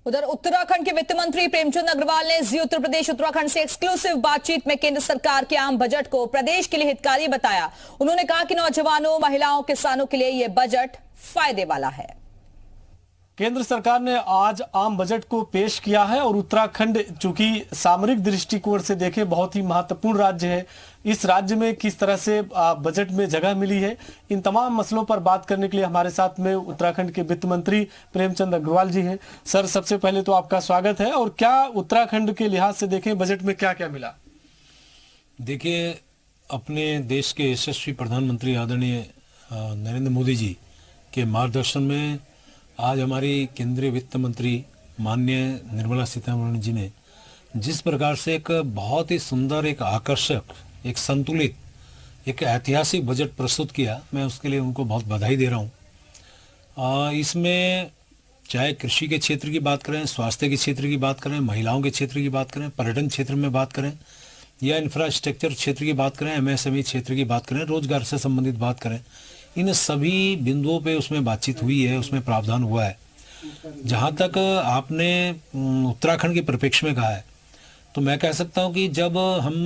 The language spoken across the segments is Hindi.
उधर उत्तराखंड के वित्त मंत्री प्रेमचंद अग्रवाल ने जी उत्तर प्रदेश उत्तराखंड से एक्सक्लूसिव बातचीत में केंद्र सरकार के आम बजट को प्रदेश के लिए हितकारी बताया। उन्होंने कहा कि नौजवानों, महिलाओं, किसानों के लिए यह बजट फायदे वाला है। केंद्र सरकार ने आज आम बजट को पेश किया है और उत्तराखंड चूंकि सामरिक दृष्टिकोण से देखें बहुत ही महत्वपूर्ण राज्य है। इस राज्य में किस तरह से बजट में जगह मिली है, इन तमाम मसलों पर बात करने के लिए हमारे साथ में उत्तराखंड के वित्त मंत्री प्रेमचंद अग्रवाल जी हैं। सर, सबसे पहले तो आपका स्वागत है। और क्या उत्तराखंड के लिहाज से देखें बजट में क्या क्या मिला? देखिए, अपने देश के यशस्वी प्रधानमंत्री आदरणीय नरेंद्र मोदी जी के मार्गदर्शन में आज हमारी केंद्रीय वित्त मंत्री माननीय निर्मला सीतारमण जी ने जिस प्रकार से एक बहुत ही सुंदर, एक आकर्षक, एक संतुलित, एक ऐतिहासिक बजट प्रस्तुत किया, मैं उसके लिए उनको बहुत बधाई दे रहा हूँ। इसमें चाहे कृषि के क्षेत्र की बात करें, स्वास्थ्य के क्षेत्र की बात करें, महिलाओं के क्षेत्र की बात करें, पर्यटन क्षेत्र में बात करें या इंफ्रास्ट्रक्चर क्षेत्र की बात करें, एमएसएमई क्षेत्र की बात करें, रोजगार से संबंधित बात करें, इन सभी बिंदुओं पे उसमें बातचीत हुई है, उसमें प्रावधान हुआ है। जहाँ तक आपने उत्तराखंड के परिप्रेक्ष्य में कहा है, तो मैं कह सकता हूँ कि जब हम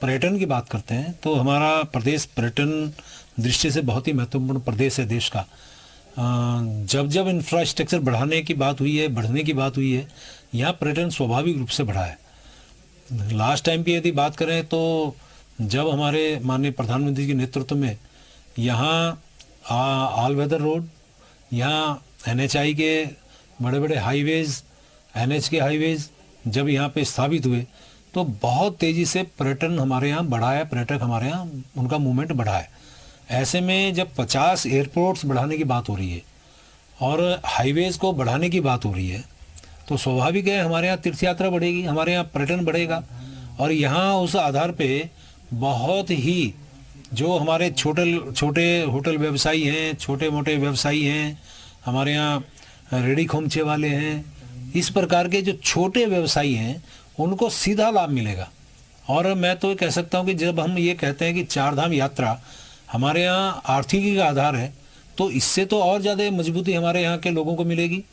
पर्यटन की बात करते हैं तो हमारा प्रदेश पर्यटन दृष्टि से बहुत ही महत्वपूर्ण प्रदेश है देश का। जब जब इंफ्रास्ट्रक्चर बढ़ाने की बात हुई है, बढ़ने की बात हुई है, यहाँ पर्यटन स्वाभाविक रूप से बढ़ा है। लास्ट टाइम की यदि बात करें तो जब हमारे माननीय प्रधानमंत्री के नेतृत्व में यहाँ ऑल वेदर रोड, यहाँ एनएचआई के बड़े बड़े हाईवेज, एनएच के हाईवेज जब यहाँ पे स्थापित हुए तो बहुत तेज़ी से पर्यटन हमारे यहाँ बढ़ा है, पर्यटक हमारे यहाँ उनका मूवमेंट बढ़ा है। ऐसे में जब 50 एयरपोर्ट्स बढ़ाने की बात हो रही है और हाईवेज़ को बढ़ाने की बात हो रही है तो स्वाभाविक है हमारे यहाँ तीर्थ यात्रा बढ़ेगी, हमारे यहाँ पर्यटन बढ़ेगा। और यहाँ उस आधार पे बहुत ही जो हमारे छोटे होटल व्यवसायी हैं, छोटे मोटे व्यवसायी हैं, हमारे यहाँ रेडी खोमचे वाले हैं, इस प्रकार के जो छोटे व्यवसायी हैं उनको सीधा लाभ मिलेगा। और मैं तो कह सकता हूँ कि जब हम ये कहते हैं कि चार धाम यात्रा हमारे यहाँ आर्थिकी का आधार है तो इससे तो और ज़्यादा मजबूती हमारे यहाँ के लोगों को मिलेगी।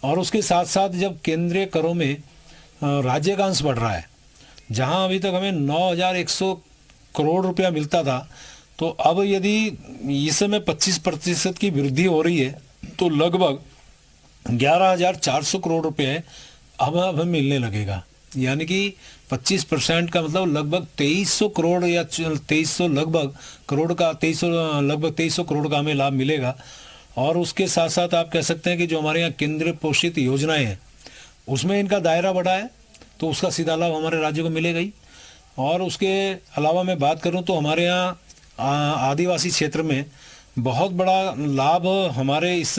और उसके साथ साथ जब केंद्रीय करों में राज्य का अंश बढ़ रहा है, जहाँ अभी तक हमें 9,100 करोड़ रुपया मिलता था, तो अब यदि इस समय 25% की वृद्धि हो रही है तो लगभग 11,400 करोड़ रुपये अब हमें मिलने लगेगा। यानी कि 25% का मतलब लगभग 2300 करोड़ या 2300 लगभग करोड़ का 2300 करोड़ का हमें लाभ मिलेगा। और उसके साथ साथ आप कह सकते हैं कि जो हमारे यहाँ केंद्र पोषित योजनाएं हैं उसमें इनका दायरा बढ़ा है तो उसका सीधा लाभ हमारे राज्य को मिलेगा ही। और उसके अलावा मैं बात करूं तो हमारे यहाँ आदिवासी क्षेत्र में बहुत बड़ा लाभ हमारे इस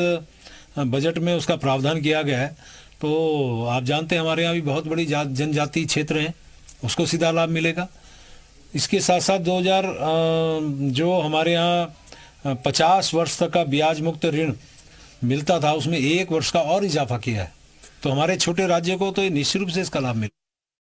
बजट में उसका प्रावधान किया गया है। तो आप जानते हैं हमारे यहाँ भी बहुत बड़ी जनजाति क्षेत्र हैं, उसको सीधा लाभ मिलेगा। इसके साथ साथ 2000 जो हमारे यहाँ 50 वर्ष तक का ब्याज मुक्त ऋण मिलता था उसमें 1 वर्ष का और इजाफा किया है। तो हमारे छोटे राज्य को तो निश्चित रूप से इसका लाभ मिलेगा।